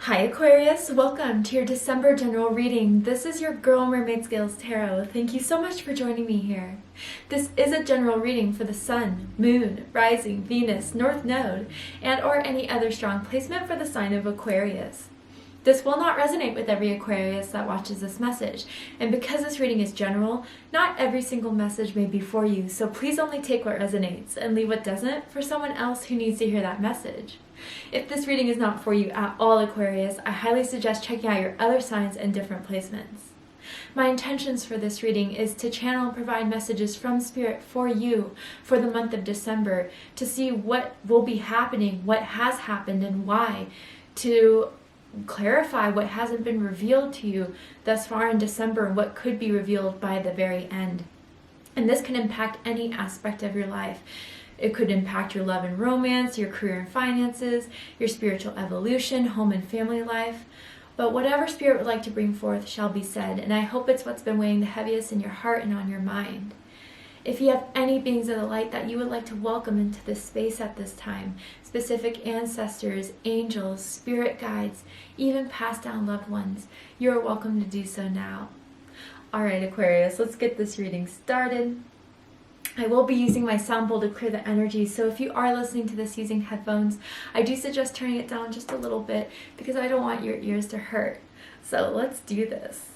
Hi Aquarius, welcome to your December general reading. This is your girl Mermaid Scales Tarot. Thank you so much for joining me here. This is a general reading for the Sun, Moon, Rising, Venus, North Node, and or any other strong placement for the sign of Aquarius. This will not resonate with every Aquarius that watches this message, and because this reading is general, not every single message may be for you, so please only take what resonates and leave what doesn't for someone else who needs to hear that message. If this reading is not for you at all, Aquarius, I highly suggest checking out your other signs and different placements. My intentions for this reading is to channel and provide messages from Spirit for you for the month of December, to see what will be happening, what has happened, and why, to clarify what hasn't been revealed to you thus far in December and what could be revealed by the very end. And this can impact any aspect of your life. It could impact your love and romance, your career and finances, your spiritual evolution, home and family life. But whatever Spirit would like to bring forth shall be said, and I hope it's what's been weighing the heaviest in your heart and on your mind. If you have any beings of the light that you would like to welcome into this space at this time, specific ancestors, angels, spirit guides, even passed down loved ones, you are welcome to do so now. Alright Aquarius, let's get this reading started. I will be using my sound bowl to clear the energy, so if you are listening to this using headphones, I do suggest turning it down just a little bit because I don't want your ears to hurt. So let's do this.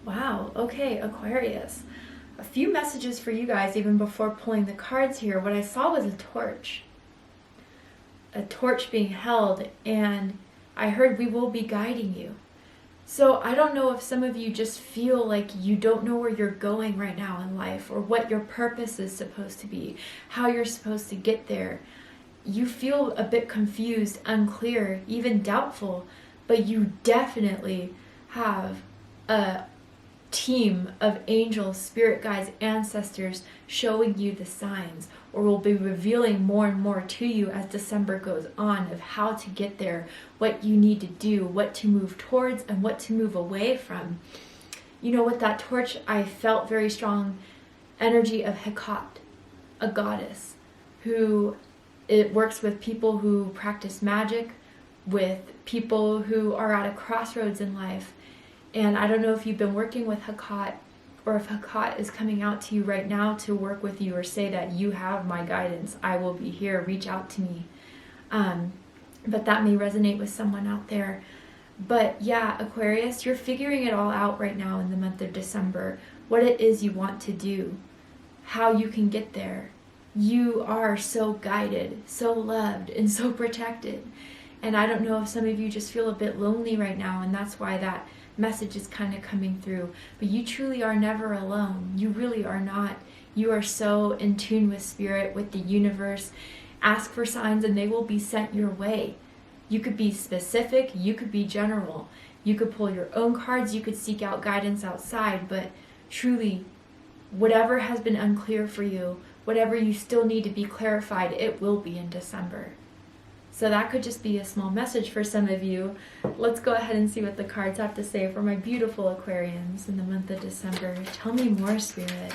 Wow, okay, Aquarius. A few messages for you guys even before pulling the cards here. What I saw was a torch. A torch being held, and I heard we will be guiding you. So I don't know if some of you just feel like you don't know where you're going right now in life, or what your purpose is supposed to be, how you're supposed to get there. You feel a bit confused, unclear, even doubtful, but you definitely have a team of angels, spirit guides, ancestors showing you the signs, or will be revealing more and more to you as December goes on of how to get there, what you need to do, what to move towards, and what to move away from. You know, with that torch, I felt very strong energy of Hecate, a goddess, who it works with people who practice magic, with people who are at a crossroads in life. And I don't know if you've been working with Hecate, or if Hecate is coming out to you right now to work with you or say that you have my guidance, I will be here, reach out to me. But that may resonate with someone out there. But yeah, Aquarius, you're figuring it all out right now in the month of December, what it is you want to do, how you can get there. You are so guided, so loved, and so protected. And I don't know if some of you just feel a bit lonely right now, and that's why that message is kind of coming through. But you truly are never alone. You really are not. You are so in tune with Spirit, with the universe. Ask for signs and they will be sent your way. You could be specific, you could be general. You could pull your own cards, you could seek out guidance outside, but truly, whatever has been unclear for you, whatever you still need to be clarified, it will be in December. So that could just be a small message for some of you. Let's go ahead and see what the cards have to say for my beautiful Aquarians in the month of December. Tell me more, Spirit.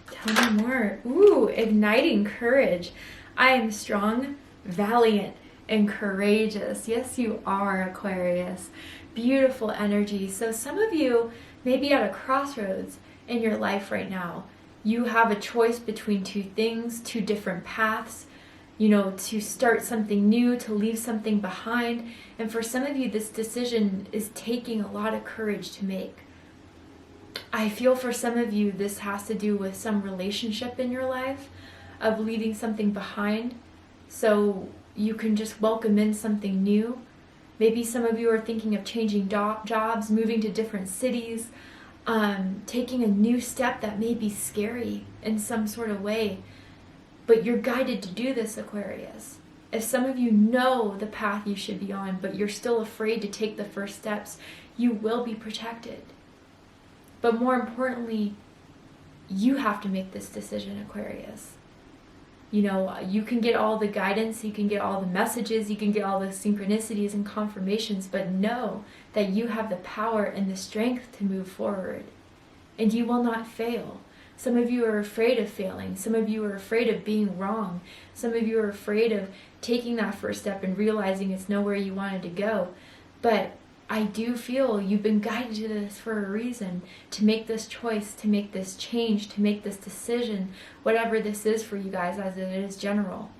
Tell me more. Ooh, igniting courage. I am strong, valiant, and courageous. Yes, you are, Aquarius. Beautiful energy. So some of you may be at a crossroads in your life right now. You have a choice between two things, two different paths, to start something new, to leave something behind. And for some of you, this decision is taking a lot of courage to make. I feel for some of you, this has to do with some relationship in your life, of leaving something behind so you can just welcome in something new. Maybe some of you are thinking of changing jobs, moving to different cities. taking a new step that may be scary in some sort of way, but you're guided to do this, Aquarius. If some of you know the path you should be on, but you're still afraid to take the first steps, you will be protected. But more importantly, you have to make this decision, Aquarius. You know, you can get all the guidance, you can get all the messages, you can get all the synchronicities and confirmations, but know that you have the power and the strength to move forward. And you will not fail. Some of you are afraid of failing. Some of you are afraid of being wrong. Some of you are afraid of taking that first step and realizing it's nowhere you wanted to go. But I do feel you've been guided to this for a reason, to make this choice, to make this change, to make this decision, whatever this is for you guys, as it is general.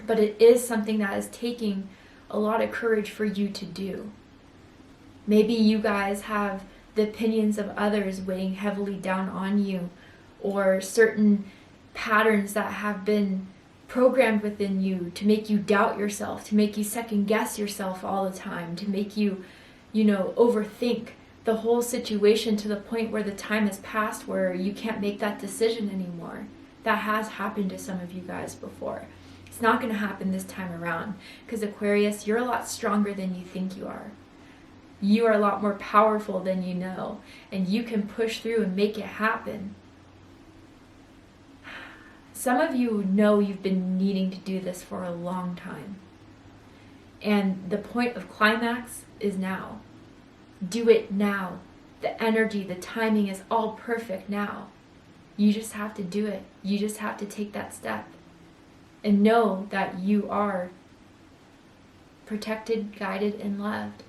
But it is something that is taking a lot of courage for you to do. Maybe you guys have the opinions of others weighing heavily down on you, or certain patterns that have been programmed within you to make you doubt yourself, to make you second guess yourself all the time, to make you, overthink the whole situation to the point where the time has passed where you can't make that decision anymore. That has happened to some of you guys before. It's not going to happen this time around, because Aquarius, you're a lot stronger than you think you are. You are a lot more powerful than you know, and you can push through and make it happen. Some of you know you've been needing to do this for a long time. And the point of climax is now. Do it now. The energy, the timing is all perfect now. You just have to do it. You just have to take that step. And know that you are protected, guided, and loved.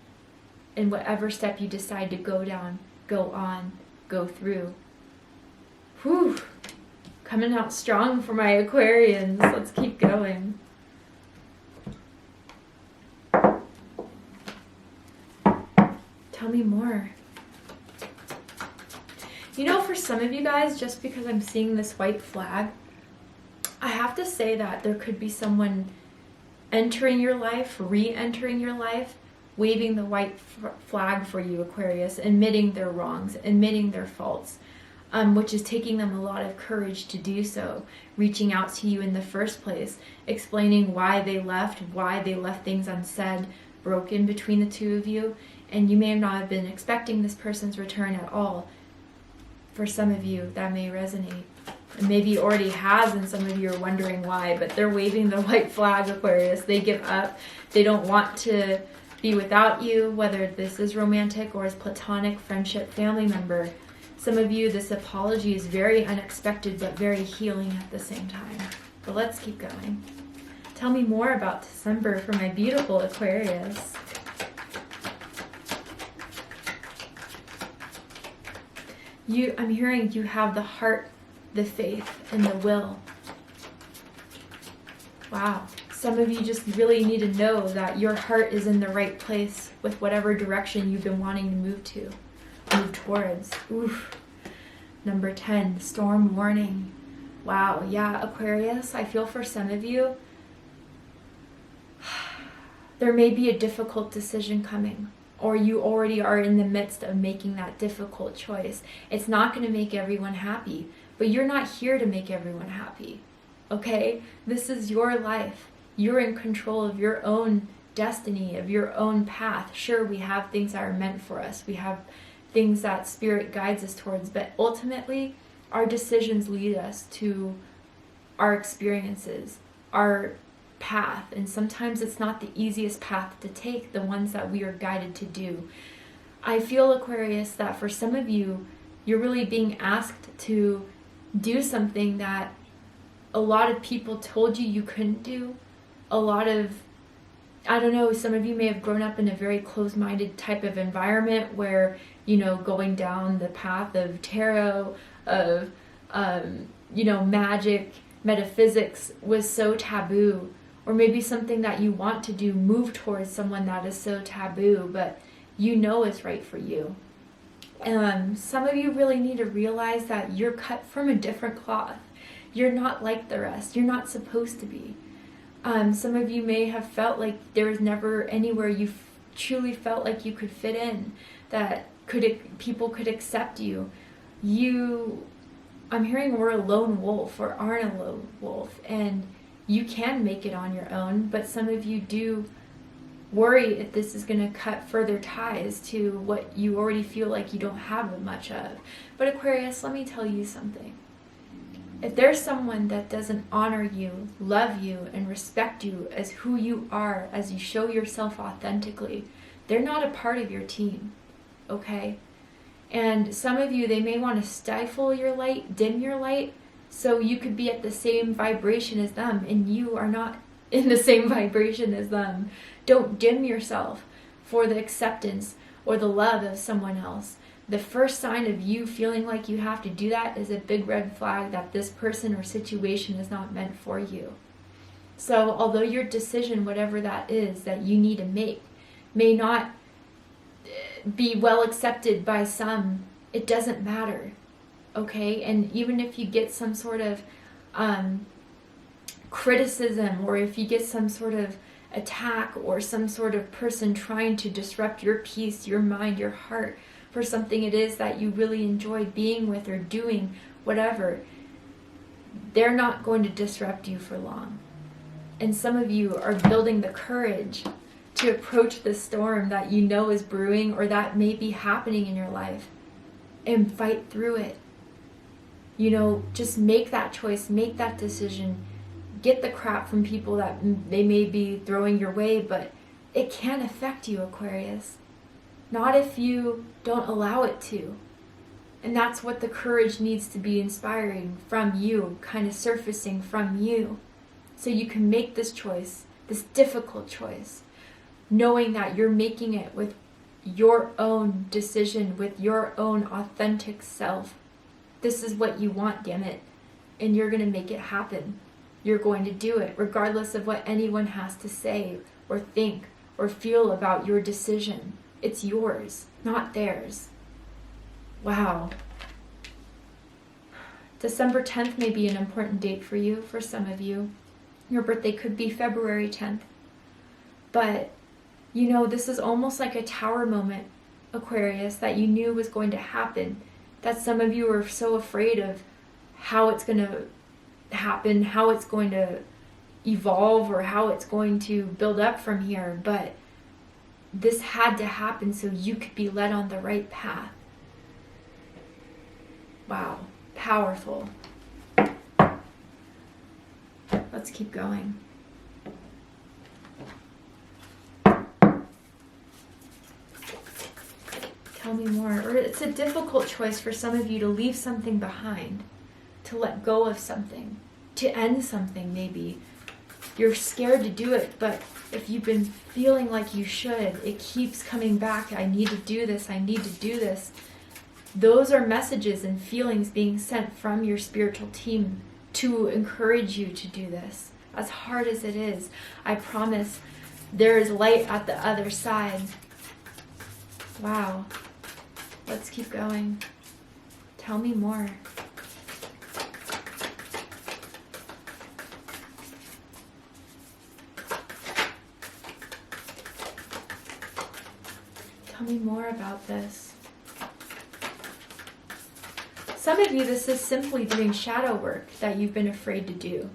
In whatever step you decide to go down, go on, go through. Whew. Coming out strong for my Aquarians. Let's keep going. Tell me more. For some of you guys, just because I'm seeing this white flag, I have to say that there could be someone entering your life, re-entering your life, waving the white flag for you, Aquarius, admitting their wrongs, admitting their faults. Which is taking them a lot of courage to do so, reaching out to you in the first place, explaining why they left things unsaid, broken between the two of you, and you may not have been expecting this person's return at all. For some of you, that may resonate. And maybe it already has, and some of you are wondering why, but they're waving the white flag, Aquarius. They give up. They don't want to be without you, whether this is romantic or as platonic, friendship, family member. Some of you, this apology is very unexpected but very healing at the same time. But let's keep going. Tell me more about December for my beautiful Aquarius. I'm hearing you have the heart, the faith, and the will. Wow. Some of you just really need to know that your heart is in the right place with whatever direction you've been wanting to move towards. Oof. Number 10, storm warning. Wow, yeah, Aquarius, I feel for some of you, there may be a difficult decision coming, or you already are in the midst of making that difficult choice. It's not going to make everyone happy, but you're not here to make everyone happy, okay? This is your life. You're in control of your own destiny, of your own path. Sure, we have things that are meant for us. We have things that spirit guides us towards, but ultimately our decisions lead us to our experiences, our path, and sometimes it's not the easiest path to take, the ones that we are guided to do. I feel, Aquarius, that for some of you, you're really being asked to do something that a lot of people told you couldn't do. Some of you may have grown up in a very closed-minded type of environment where, going down the path of tarot, of, magic, metaphysics was so taboo. Or maybe something that you want to do, move towards someone that is so taboo, but it's right for you. Some of you really need to realize that you're cut from a different cloth. You're not like the rest. You're not supposed to be. Some of you may have felt like there was never anywhere you truly felt like you could fit in, that people could accept you. I'm hearing we're a lone wolf or aren't a lone wolf, and you can make it on your own, but some of you do worry if this is going to cut further ties to what you already feel like you don't have much of. But Aquarius, let me tell you something. If there's someone that doesn't honor you, love you, and respect you as who you are, as you show yourself authentically, they're not a part of your team, okay? And some of you, they may want to stifle your light, dim your light, so you could be at the same vibration as them, and you are not in the same vibration as them. Don't dim yourself for the acceptance or the love of someone else. The first sign of you feeling like you have to do that is a big red flag that this person or situation is not meant for you. So although your decision, whatever that is that you need to make, may not be well accepted by some, it doesn't matter, okay? And even if you get some sort of criticism, or if you get some sort of attack or some sort of person trying to disrupt your peace, your mind, your heart for something it is that you really enjoy being with or doing, whatever, they're not going to disrupt you for long. And some of you are building the courage to approach the storm that you know is brewing or that may be happening in your life and fight through it. You know, just make that choice, make that decision. Get the crap from people that they may be throwing your way, but it can affect you, Aquarius. Not if you don't allow it to. And that's what the courage needs to be inspiring from you, kind of surfacing from you. So you can make this choice, this difficult choice, knowing that you're making it with your own decision, with your own authentic self. This is what you want, damn it. And you're going to make it happen. You're going to do it, regardless of what anyone has to say or think or feel about your decision. It's yours, not theirs. Wow. December 10th may be an important date for you, for some of you. Your birthday could be February 10th. But, you know, this is almost like a tower moment, Aquarius, that you knew was going to happen. That some of you are so afraid of how it's going to happen, how it's going to evolve, or how it's going to build up from here. But this had to happen so you could be led on the right path. Wow, powerful. Let's keep going. Tell me more. Or it's a difficult choice for some of you to leave something behind, to let go of something, to end something maybe. You're scared to do it, but if you've been feeling like you should, it keeps coming back. I need to do this. I need to do this. Those are messages and feelings being sent from your spiritual team to encourage you to do this. As hard as it is, I promise there is light at the other side. Wow. Let's keep going. Tell me more. Tell me more about this. Some of you, this is simply doing shadow work that you've been afraid to do.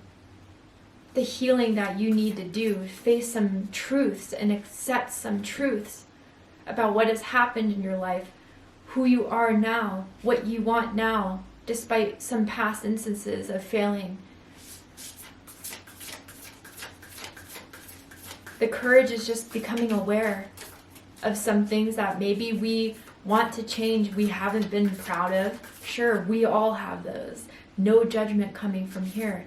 The healing that you need to do, face some truths and accept some truths about what has happened in your life, who you are now, what you want now, despite some past instances of failing. The courage is just becoming aware of some things that maybe we want to change, we haven't been proud of. Sure, we all have those. No judgment coming from here.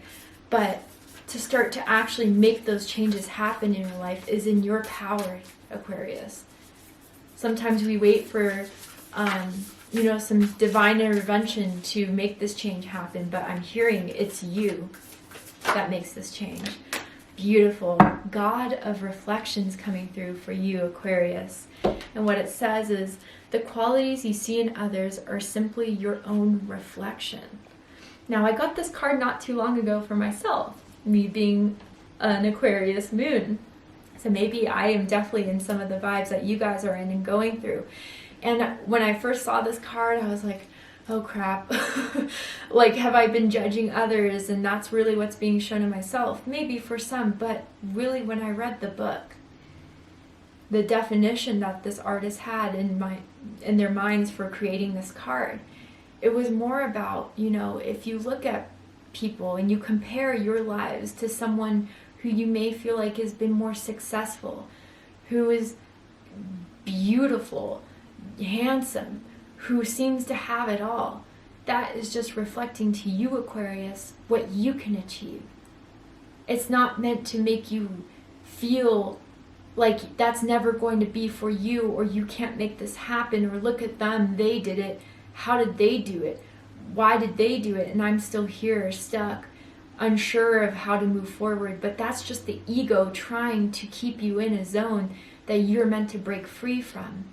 But to start to actually make those changes happen in your life is in your power, Aquarius. Sometimes we wait for, some divine intervention to make this change happen, but I'm hearing it's you that makes this change. Beautiful. God of reflections coming through for you, Aquarius. And what it says is, the qualities you see in others are simply your own reflection. Now, I got this card not too long ago for myself, me being an Aquarius moon. So maybe I am definitely in some of the vibes that you guys are in and going through. And when I first saw this card, I was like, oh crap. Like, have I been judging others? And that's really what's being shown in myself. Maybe for some, but really when I read the book, the definition that this artist had in their minds for creating this card, it was more about, you know, if you look at people and you compare your lives to someone who you may feel like has been more successful, who is beautiful, handsome, who seems to have it all, that is just reflecting to you, Aquarius, what you can achieve. It's not meant to make you feel like that's never going to be for you, or you can't make this happen, or look at them, they did it, how did they do it, why did they do it, and I'm still here stuck, unsure of how to move forward. But that's just the ego trying to keep you in a zone that you're meant to break free from.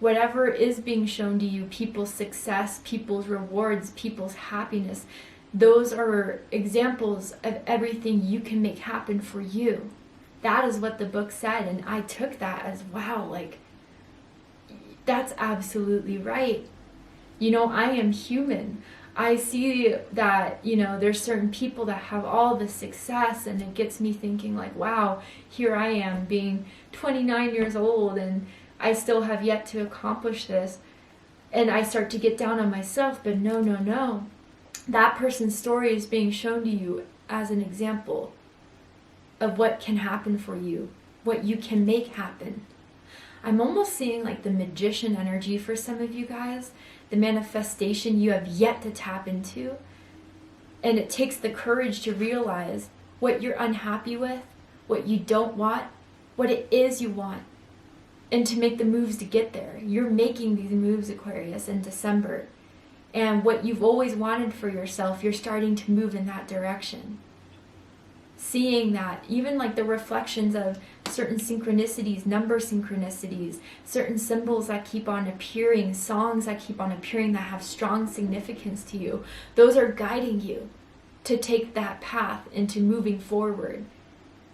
Whatever is being shown to you, people's success, people's rewards, people's happiness, those are examples of everything you can make happen for you. That is what the book said, and I took that as, wow, like, that's absolutely right. You know, I am human. I see that, you know, there's certain people that have all the success, and it gets me thinking like, wow, here I am being 29 years old and I still have yet to accomplish this. And I start to get down on myself, but no. That person's story is being shown to you as an example of what can happen for you, what you can make happen. I'm almost seeing like the magician energy for some of you guys, the manifestation you have yet to tap into. And it takes the courage to realize what you're unhappy with, what you don't want, what it is you want, and to make the moves to get there. You're making these moves, Aquarius, in December. And what you've always wanted for yourself, you're starting to move in that direction. Seeing that, even like the reflections of certain synchronicities, number synchronicities, certain symbols that keep on appearing, songs that keep on appearing that have strong significance to you, those are guiding you to take that path into moving forward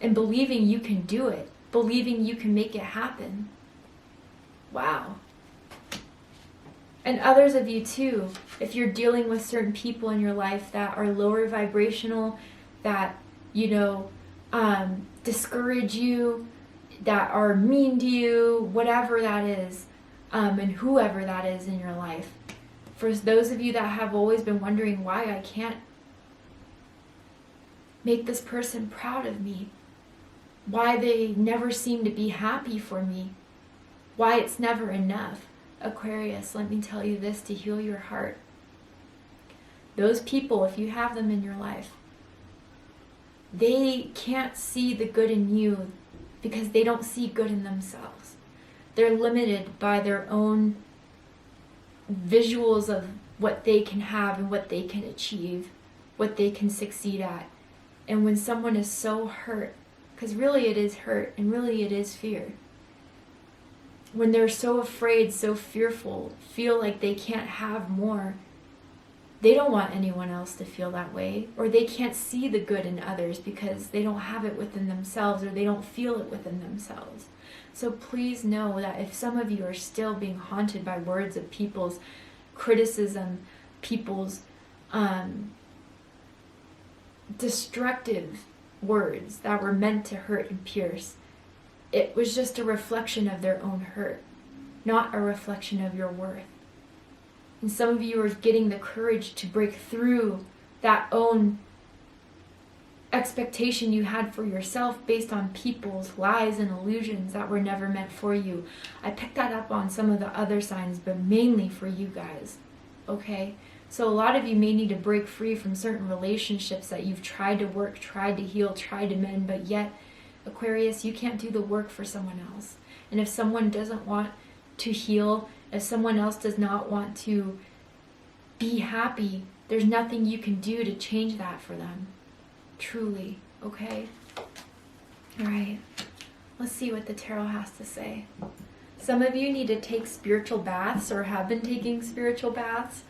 and believing you can do it, believing you can make it happen. Wow. And others of you too, if you're dealing with certain people in your life that are lower vibrational, that, you know, discourage you, that are mean to you, whatever that is, and whoever that is in your life. For those of you that have always been wondering why I can't make this person proud of me, why they never seem to be happy for me, why it's never enough. Aquarius, let me tell you this to heal your heart. Those people, if you have them in your life, they can't see the good in you because they don't see good in themselves. They're limited by their own visuals of what they can have and what they can achieve, what they can succeed at. And when someone is so hurt, because really it is hurt and really it is fear, when they're so afraid, so fearful, feel like they can't have more, they don't want anyone else to feel that way, or they can't see the good in others because they don't have it within themselves, or they don't feel it within themselves. So please know that if some of you are still being haunted by words of people's criticism, people's destructive words that were meant to hurt and pierce, it was just a reflection of their own hurt, not a reflection of your worth. And some of you are getting the courage to break through that own expectation you had for yourself based on people's lies and illusions that were never meant for you. I picked that up on some of the other signs, but mainly for you guys, okay? So a lot of you may need to break free from certain relationships that you've tried to work, tried to heal, tried to mend, but yet, Aquarius, you can't do the work for someone else. And if someone doesn't want to heal, if someone else does not want to be happy, there's nothing you can do to change that for them. Truly, okay? All right, let's see what the tarot has to say. Some of you need to take spiritual baths or have been taking spiritual baths.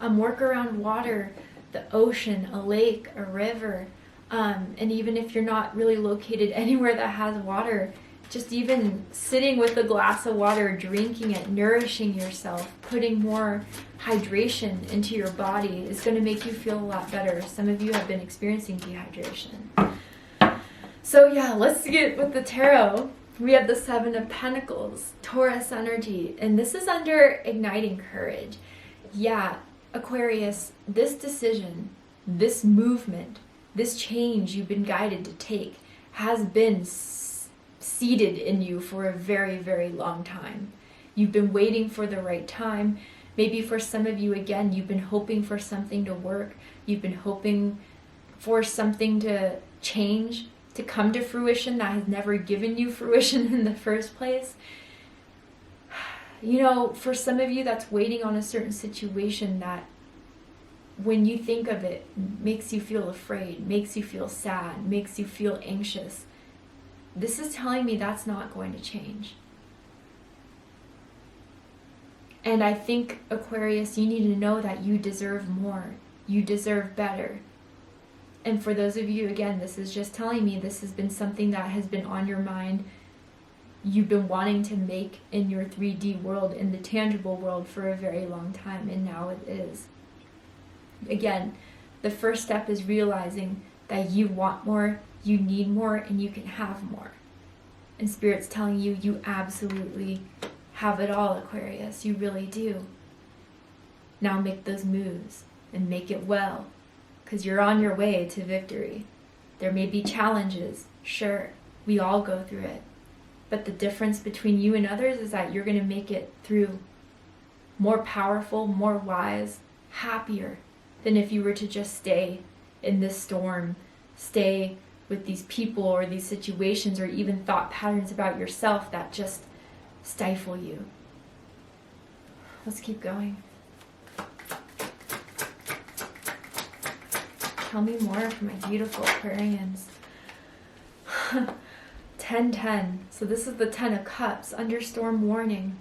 Work around water, the ocean, a lake, a river. And even if you're not really located anywhere that has water, just even sitting with a glass of water, drinking it, nourishing yourself, putting more hydration into your body is going to make you feel a lot better. Some of you have been experiencing dehydration. So yeah, let's get with the tarot. We have the Seven of Pentacles, Taurus energy, and this is under igniting courage. Yeah, Aquarius, this decision, this movement, this change you've been guided to take has been seated in you for a very, very long time. You've been waiting for the right time. Maybe for some of you, again, you've been hoping for something to work. You've been hoping for something to change, to come to fruition that has never given you fruition in the first place. You know, for some of you, that's waiting on a certain situation that, when you think of it, makes you feel afraid, makes you feel sad, makes you feel anxious. This is telling me that's not going to change. And I think, Aquarius, you need to know that you deserve more. You deserve better. And for those of you, again, this is just telling me this has been something that has been on your mind. You've been wanting to make in your 3D world, in the tangible world, for a very long time, and now it is. Again, the first step is realizing that you want more, you need more, and you can have more. And Spirit's telling you, you absolutely have it all, Aquarius. You really do. Now make those moves and make it well, because you're on your way to victory. There may be challenges, sure, we all go through it. But the difference between you and others is that you're going to make it through more powerful, more wise, happier than if you were to just stay in this storm, stay with these people or these situations or even thought patterns about yourself that just stifle you. Let's keep going. Tell me more for my beautiful Aquarians. 10-10. So this is the 10 of Cups under storm warning.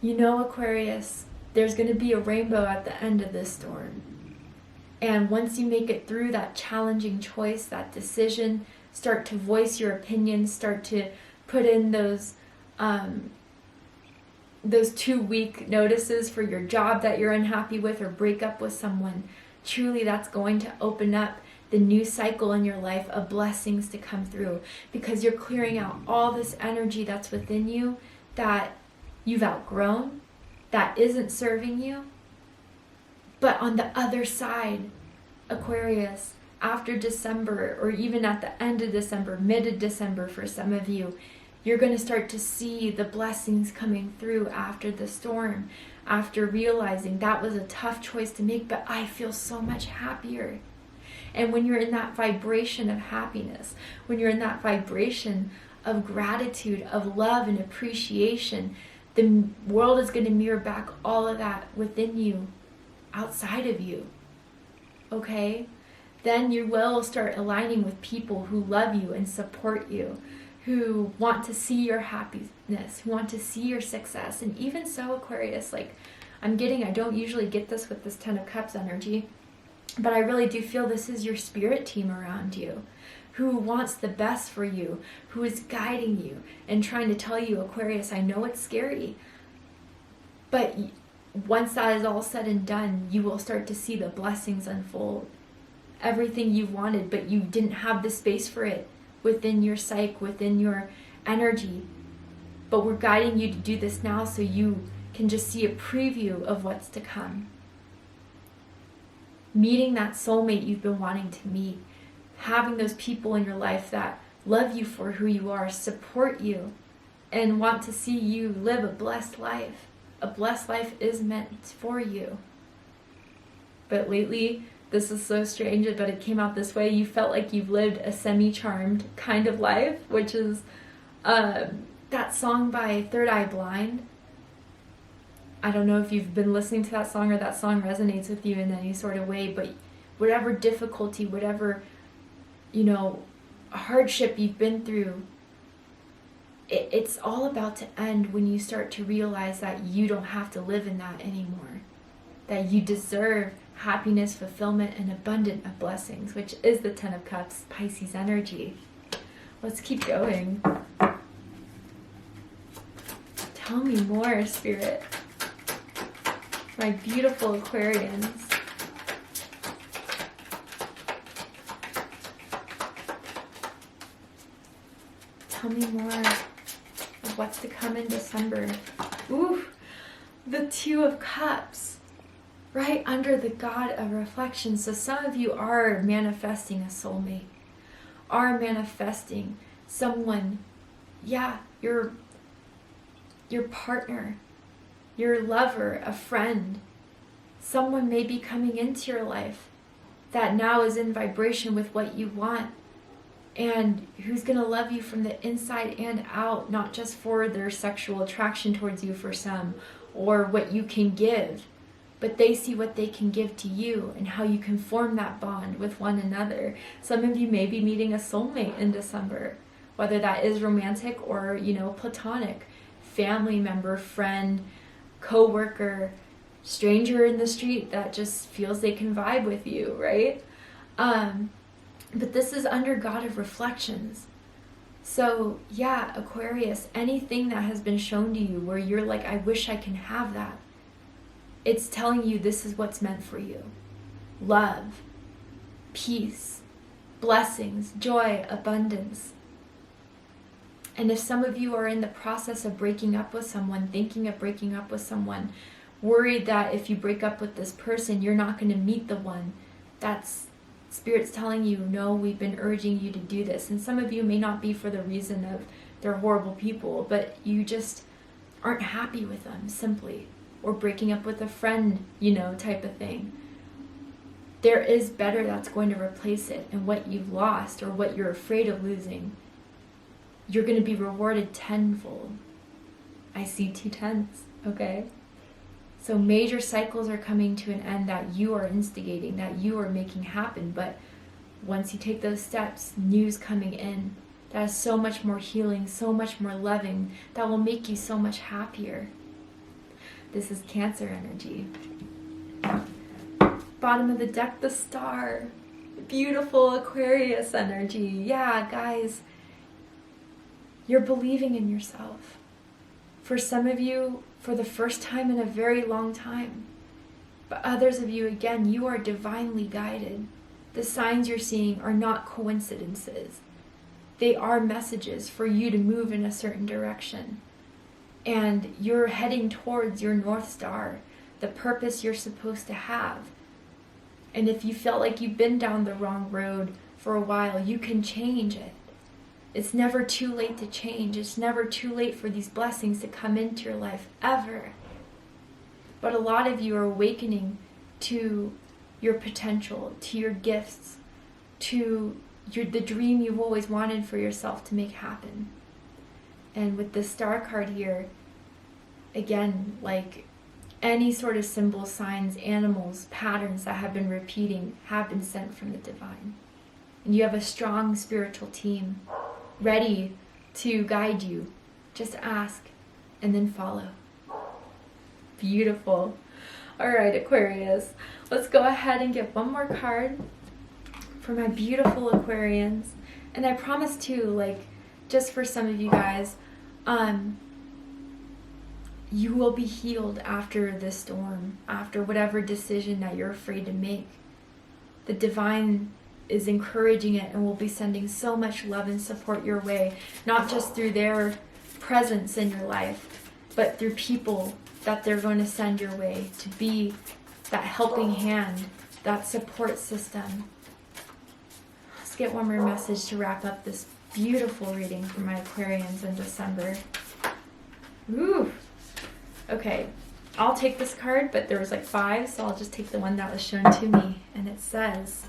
You know, Aquarius, there's going to be a rainbow at the end of this storm. And once you make it through that challenging choice, that decision, start to voice your opinions, start to put in those 2-week notices for your job that you're unhappy with, or break up with someone, truly that's going to open up the new cycle in your life of blessings to come through, because you're clearing out all this energy that's within you that you've outgrown, that isn't serving you. But on the other side, Aquarius, after December, or even at the end of December, mid of December for some of you, you're going to start to see the blessings coming through after the storm, after realizing that was a tough choice to make, but I feel so much happier. And when you're in that vibration of happiness, when you're in that vibration of gratitude, of love and appreciation, the world is going to mirror back all of that within you, outside of you. Okay? Then you will start aligning with people who love you and support you, who want to see your happiness, who want to see your success. And even so, Aquarius, I don't usually get this with this 10 of Cups energy, but I really do feel this is your spirit team around you, who wants the best for you, who is guiding you and trying to tell you, Aquarius, I know it's scary, but once that is all said and done, you will start to see the blessings unfold. Everything you wanted, but you didn't have the space for it within your psyche, within your energy. But we're guiding you to do this now so you can just see a preview of what's to come. Meeting that soulmate you've been wanting to meet. Having those people in your life that love you for who you are, support you, and want to see you live a blessed life. A blessed life is meant for you. But lately, this is so strange, but it came out this way. You felt like you've lived a semi-charmed kind of life, which is that song by Third Eye Blind. I don't know if you've been listening to that song or that song resonates with you in any sort of way, but whatever difficulty, whatever, hardship you've been through, it's all about to end when you start to realize that you don't have to live in that anymore. That you deserve happiness, fulfillment, and abundant of blessings, which is the 10 of Cups, Pisces energy. Let's keep going. Tell me more, Spirit. My beautiful Aquarians. Tell me more of what's to come in December. Ooh, the Two of Cups. Right under the God of Reflection. So some of you are manifesting a soulmate. Are manifesting someone, yeah, your partner, your lover, a friend. Someone may be coming into your life that now is in vibration with what you want, and who's going to love you from the inside and out, not just for their sexual attraction towards you for some, or what you can give, but they see what they can give to you and how you can form that bond with one another. Some of you may be meeting a soulmate in December, whether that is romantic or, platonic, family member, friend, co-worker, stranger in the street that just feels they can vibe with you, right? But this is under God of Reflections. So yeah, Aquarius, anything that has been shown to you where you're like, I wish I can have that, it's telling you this is what's meant for you. Love, peace, blessings, joy, abundance. And if some of you are in the process of breaking up with someone, thinking of breaking up with someone, worried that if you break up with this person, you're not going to meet the one, that's Spirit's telling you, no, we've been urging you to do this. And some of you may not be for the reason of they're horrible people, but you just aren't happy with them, simply. Or breaking up with a friend, type of thing. There is better that's going to replace it. And what you've lost or what you're afraid of losing, you're going to be rewarded tenfold. I see 2 tens, okay? So major cycles are coming to an end that you are instigating, that you are making happen. But once you take those steps, news coming in, that is so much more healing, so much more loving, that will make you so much happier. This is Cancer energy. Bottom of the deck, the Star. Beautiful Aquarius energy. Yeah, guys, you're believing in yourself. For some of you, for the first time in a very long time. But others of you, again, you are divinely guided. The signs you're seeing are not coincidences. They are messages for you to move in a certain direction. And you're heading towards your North Star, the purpose you're supposed to have. And if you felt like you've been down the wrong road for a while, you can change it. It's never too late to change. It's never too late for these blessings to come into your life, ever. But a lot of you are awakening to your potential, to your gifts, to the dream you've always wanted for yourself to make happen. And with the Star card here, again, like any sort of symbol, signs, animals, patterns that have been repeating have been sent from the divine. And you have a strong spiritual team ready to guide you. Just ask and then follow. Beautiful. All right, Aquarius. Let's go ahead and get one more card for my beautiful Aquarians. And I promise too, just for some of you guys, you will be healed after this storm, after whatever decision that you're afraid to make. The divine is encouraging it and will be sending so much love and support your way, not just through their presence in your life, but through people that they're going to send your way to be that helping hand, that support system. Let's get one more message to wrap up this beautiful reading for my Aquarians in December. Ooh. Okay, I'll take this card, but there was 5, so I'll just take the one that was shown to me. And it says,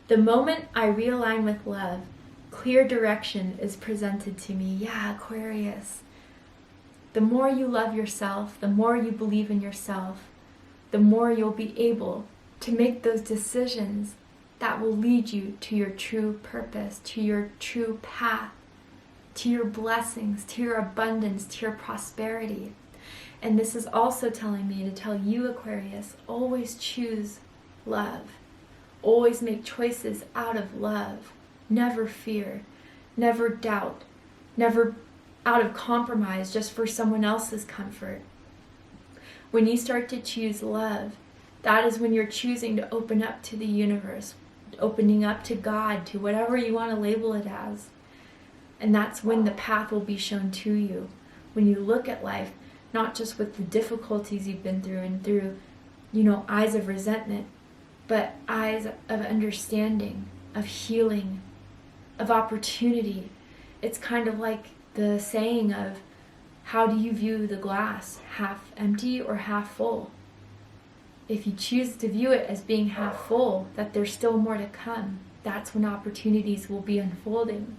the moment I realign with love, clear direction is presented to me. Yeah, Aquarius. The more you love yourself, the more you believe in yourself, the more you'll be able to make those decisions that will lead you to your true purpose, to your true path, to your blessings, to your abundance, to your prosperity. And this is also telling me to tell you, Aquarius, always choose love. Always make choices out of love. Never fear. never doubt, never out of compromise just for someone else's comfort. When you start to choose love, that is when you're choosing to open up to the universe, opening up to God, to whatever you want to label it as. And that's when the path will be shown to you. When you look at life, not just with the difficulties you've been through and through, eyes of resentment, but eyes of understanding, of healing, of opportunity. It's kind of like the saying of, how do you view the glass, half empty or half full? If you choose to view it as being half full, that there's still more to come, that's when opportunities will be unfolding.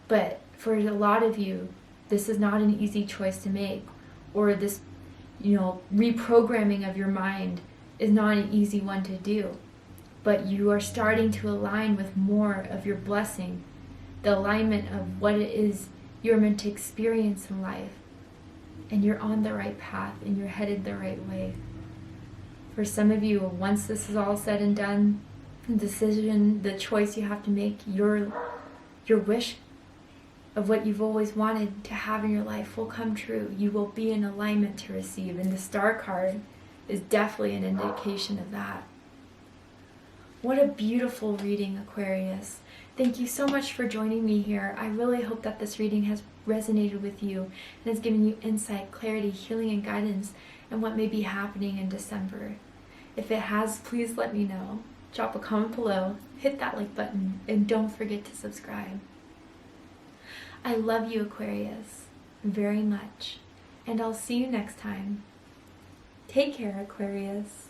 But for a lot of you, this is not an easy choice to make, or this, reprogramming of your mind is not an easy one to do. But you are starting to align with more of your blessing, the alignment of what it is you're meant to experience in life. And you're on the right path and you're headed the right way. For some of you, once this is all said and done, the decision, the choice you have to make, your wish of what you've always wanted to have in your life will come true. You will be in alignment to receive. And the star card is definitely an indication of that. What a beautiful reading, Aquarius. Thank you so much for joining me here. I really hope that this reading has resonated with you and has given you insight, clarity, healing, and guidance in what may be happening in December. If it has, please let me know. Drop a comment below, hit that like button, and don't forget to subscribe. I love you, Aquarius, very much, and I'll see you next time. Take care, Aquarius.